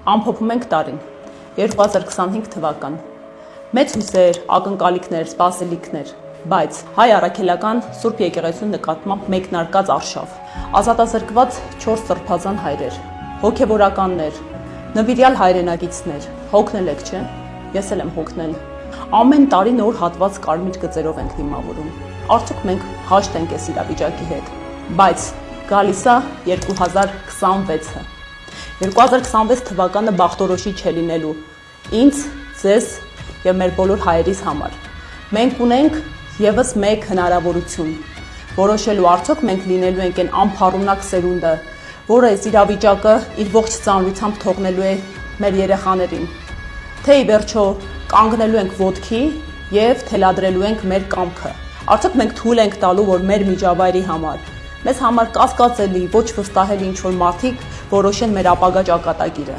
Ամփոփում ենք տարին 2025 թվական։ Մեծ հույսեր, ակնկալիքներ, սպասելիքներ, բայց հայ առաքելական Սուրբ եկեղեցու նկատմամբ մեկնարկած արշավ, ազատազրկված 4 սրբազան հայրեր, հոգևորականներ, նվիրյալ հայրենակիցներ, հոգնել եք, չէ՞։ Ես էլ եմ հոգնել։ Ամեն տարի նոր հատված կարմիր գծերով ենք դիմավորում։ Արդյոք մենք հաշտ ենք այս իրավիճակի հետ։ Բայց գալիս է 2026-ը։ 2026 թվականը բախտորոշիչ է լինելու ինձ, ձեզ եւ մեր բոլոր հայերիս համար։ Մենք ունենք եւս մեկ հնարավորություն որոշելու արդյոք մենք լինելու ենք այն անփառունակ սերունդը, որը այս իրավիճակը իր ողջ ծանրությամբ թողնելու է մեր երեխաներին, թե ի վերջո կանգնելու ենք ոտքի եւ թելադրելու ենք մեր կամքը։ Արդյոք մենք թույլ ենք տալու, որ մեր միջավայրի համար, մեզ համար կասկածելի, ոչ վստահելի ինչ-որ մարդիկ որոշեն մեր ապագա ճակատագիրը։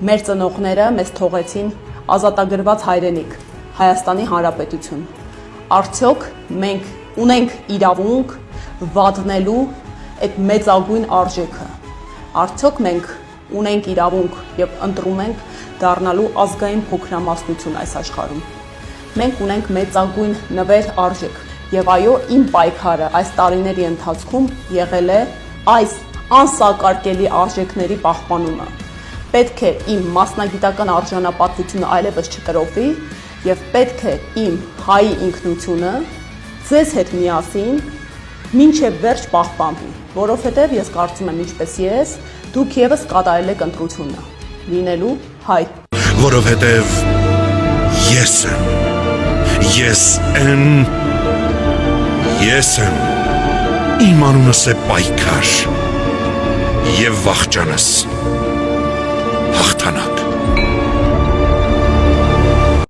Մեր ծնողները մեզ թողեցին ազատագրված հայրենիք, Հայաստանի Հանրապետություն։ Արդյոք մենք ունենք իրավունք վատնելու այդ մեծագույն արժեքը։ Արդյոք մենք ունենք իրավունք եւ ընտրում ենք դառնալու ազգային փոքրամասնություն այս աշխարհում։ Մենք ունենք մեծագույն նվեր արժեք եւ այո, իմ պայքարը այս տարիների ընթացքում եղել է այս անսակարկելի արժեքների պահպանումը։ Պետք է իմ մասնագիտական արժանապատվությունը այլևս չկրովվի եւ պետք է իմ հայի ինքնությունը ձեզ հետ միասին մինչև վերջ պահպանվի, որովհետեւ ես կարծում եմ ինչպես ես, դուք եւս կատարել եք ընտրությունը լինելու հայ։ Որովհետեւ ես եմ, իմ անունս է պայքար եւ վախճանս։